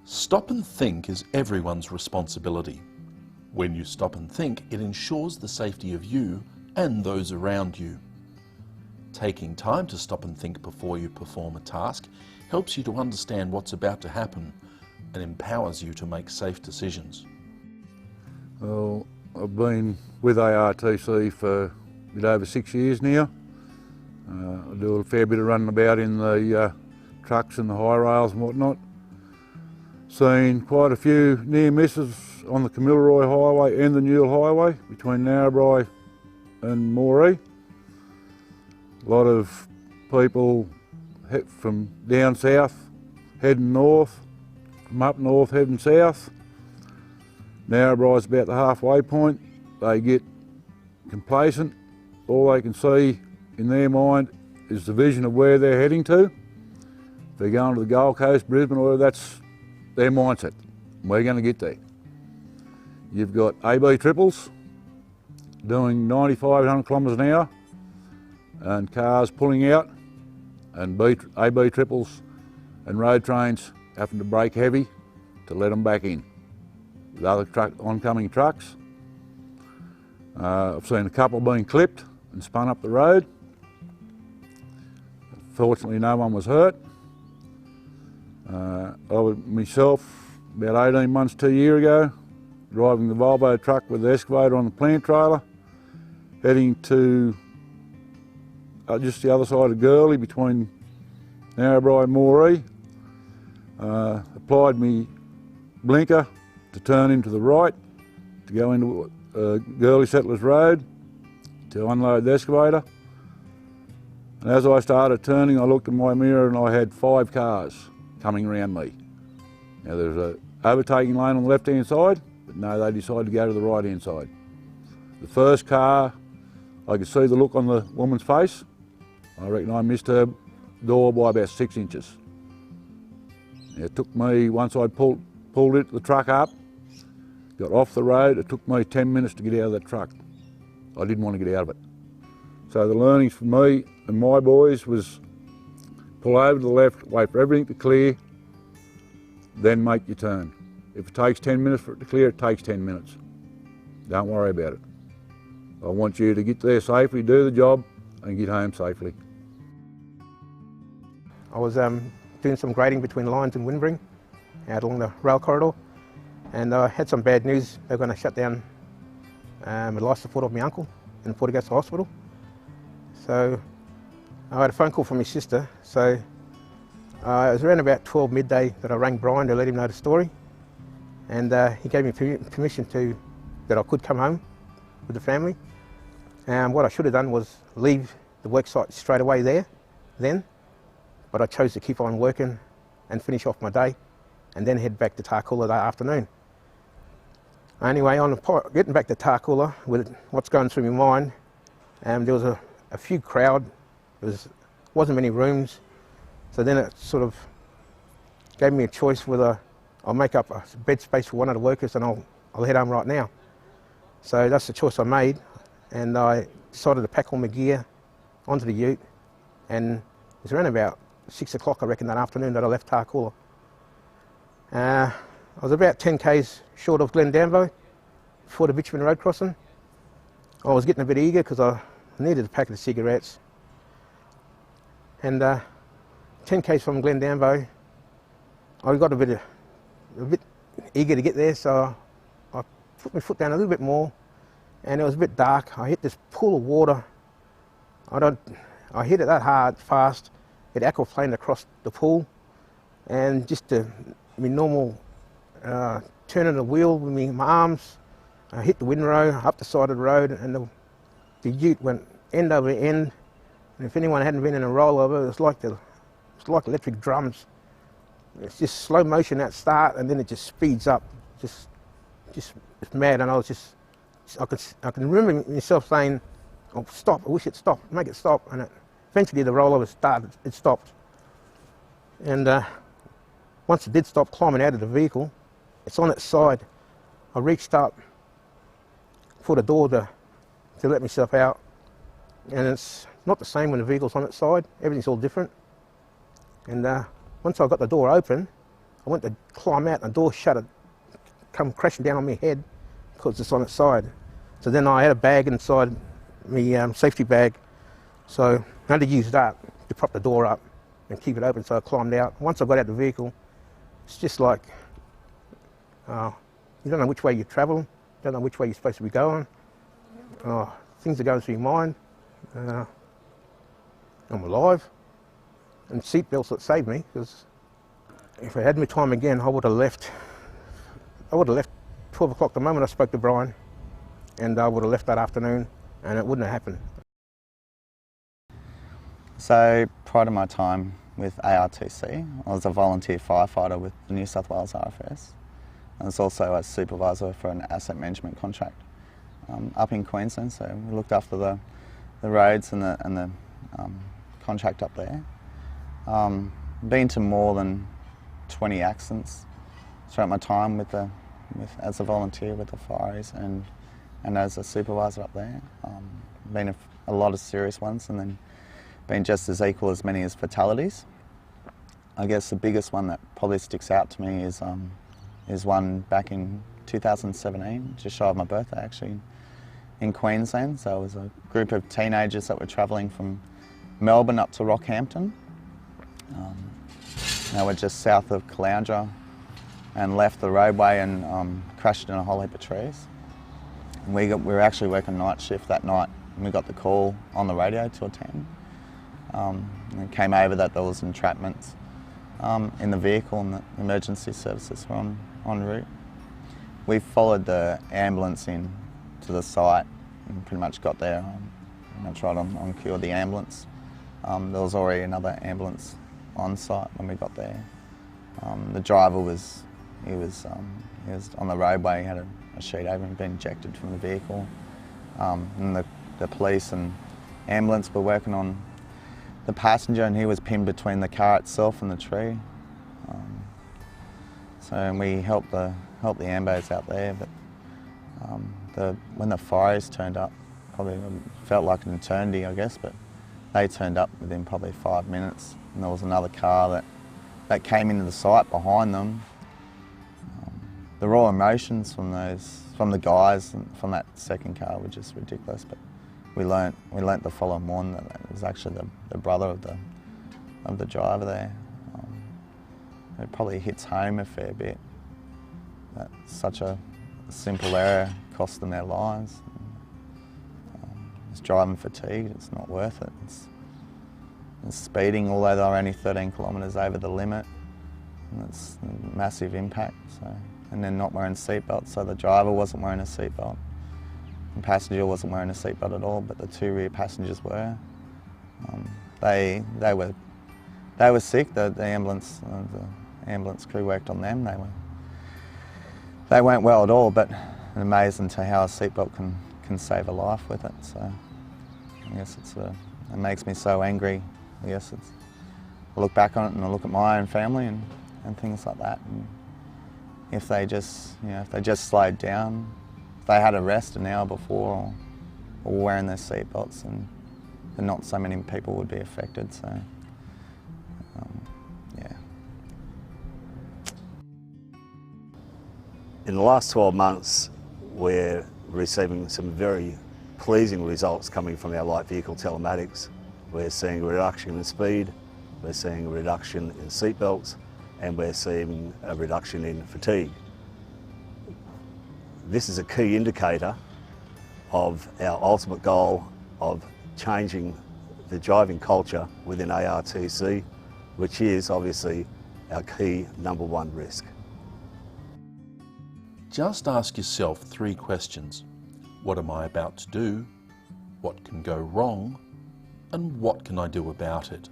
Stop and think is everyone's responsibility. When you stop and think, it ensures the safety of you and those around you. Taking time to stop and think before you perform a task helps you to understand what's about to happen and empowers you to make safe decisions. Well, I've been with ARTC for a bit over 6 years now. I do a fair bit of running about in the trucks and the high rails and whatnot. Seen quite a few near misses on the Camilroy Highway and the Newell Highway between Narrabri and Moree. A lot of people from down south heading north, from up north heading south. Narrabri's about the halfway point. They get complacent. All they can see in their mind is the vision of where they're heading to. If they're going to the Gold Coast, Brisbane, or whatever, that's their mindset. We're going to get there. You've got AB triples doing 95, 100 kilometres an hour and cars pulling out, and AB triples and road trains having to brake heavy to let them back in. With other oncoming trucks. I've seen a couple being clipped and spun up the road. Fortunately, no one was hurt. I was myself, about 18 months, 2 years ago, driving the Volvo truck with the excavator on the plant trailer, heading to just the other side of Gurley between Narrabri and Moree. Applied me blinker to turn into the right, to go into Gurley Settlers Road, to unload the excavator. And as I started turning, I looked in my mirror and I had 5 cars coming around me. Now there's an overtaking lane on the left-hand side, but no, they decided to go to the right-hand side. The first car, I could see the look on the woman's face. I reckon I missed her door by about 6 inches. It took me, once I pulled the truck up, got off the road, it took me 10 minutes to get out of that truck. I didn't want to get out of it. So the learnings for me and my boys was pull over to the left, wait for everything to clear, then make your turn. If it takes 10 minutes for it to clear, it takes 10 minutes. Don't worry about it. I want you to get there safely, do the job, and get home safely. I was doing some grading between Lyons and Winbring, out along the rail corridor, and I had some bad news. They were going to shut down the life support of my uncle in Port Augusta Hospital. So I had a phone call from my sister, so it was around about 12 midday that I rang Brian to let him know the story, and he gave me permission that I could come home with the family. And what I should have done was leave the worksite straight away then, but I chose to keep on working and finish off my day and then head back to Tarcoola that afternoon. Anyway, getting back to Tarcoola, with what's going through my mind, there was a few crowd. There wasn't many rooms, so then it sort of gave me a choice whether I'll make up a bed space for one of the workers and I'll head home right now. So that's the choice I made, and I decided to pack all my gear onto the ute, and it was around about 6 o'clock, I reckon, that afternoon that I left Tarcoola. I was about 10 k's short of Glendambo before the Bitumen Road crossing. I was getting a bit eager because I needed a packet of cigarettes. And 10 k's from Glendambo, I got a bit eager to get there, so I put my foot down a little bit more, and it was a bit dark. I hit this pool of water. I hit it that hard, fast. It aquaplaned across the pool, and just my normal turning the wheel with my arms, I hit the windrow up the side of the road, and the ute went end over end. And if anyone hadn't been in a rollover, it was like electric drums. It's just slow motion at start, and then it just speeds up, just it's mad. And I can remember myself saying, "Oh, stop! I wish it stopped. Make it stop." And eventually, the rollover started. It stopped, and once it did stop, climbing out of the vehicle, it's on its side. I reached up for the door to let myself out, and it's not the same when the vehicle's on its side. Everything's all different. And once I got the door open, I went to climb out and the door shut, it come crashing down on my head because it's on its side. So then I had a bag inside my safety bag, so I had to use that to prop the door up and keep it open. So I climbed out. Once I got out the vehicle, it's just like you don't know which way you're traveling, don't know which way you're supposed to be going. Things are going through your mind. I'm alive, and seatbelts that saved me, because if I had my time again, I would have left 12 o'clock the moment I spoke to Brian, and I would have left that afternoon, and it wouldn't have happened. So prior to my time with ARTC, I was a volunteer firefighter with the New South Wales RFS. I was also a supervisor for an asset management contract up in Queensland, so we looked after the roads and the contract up there. Been to more than 20 accidents throughout my time as a volunteer with the fires and as a supervisor up there. Been a lot of serious ones, and then been just as equal as many as fatalities. I guess the biggest one that probably sticks out to me is one back in 2017, just shy of my birthday actually, in Queensland. So it was a group of teenagers that were travelling from Melbourne up to Rockhampton. They were just south of Caloundra and left the roadway and crashed in a whole heap of trees. And we were actually working night shift that night, and we got the call on the radio to attend. And it came over that there was entrapments in the vehicle, and the emergency services were en route. We followed the ambulance in to the site and pretty much got there pretty much right on cue of the ambulance. There was already another ambulance on site when we got there. The driver was on the roadway. He had a sheet over and been ejected from the vehicle. And the police and ambulance were working on the passenger, and he was pinned between the car itself and the tree. So we helped the ambos out there, but when the fires turned up, probably felt like an eternity, I guess, but they turned up within probably 5 minutes, and there was another car that came into the site behind them. The raw emotions from the guys and from that second car were just ridiculous, but we learnt the following morning that it was actually the brother of the driver there. It probably hits home a fair bit that such a simple error cost them their lives. It's driving fatigue, it's not worth it. It's speeding, although they're only 13 kilometres over the limit, and it's a massive impact. And then not wearing seatbelts, so the driver wasn't wearing a seatbelt. The passenger wasn't wearing a seatbelt at all, but the two rear passengers were. They were sick. The ambulance crew worked on them. They weren't well at all, but it's amazing to how a seatbelt can save a life with it. So I guess it makes me so angry. I guess I look back on it and I look at my own family and things like that. And if they just slowed down, if they had a rest an hour before or wearing their seatbelts, and not so many people would be affected. So yeah. In the last 12 months, we're receiving some very pleasing results coming from our light vehicle telematics. We're seeing a reduction in speed, we're seeing a reduction in seatbelts, and we're seeing a reduction in fatigue. This is a key indicator of our ultimate goal of changing the driving culture within ARTC, which is obviously our key #1 risk. Just ask yourself 3 questions. What am I about to do? What can go wrong? And what can I do about it?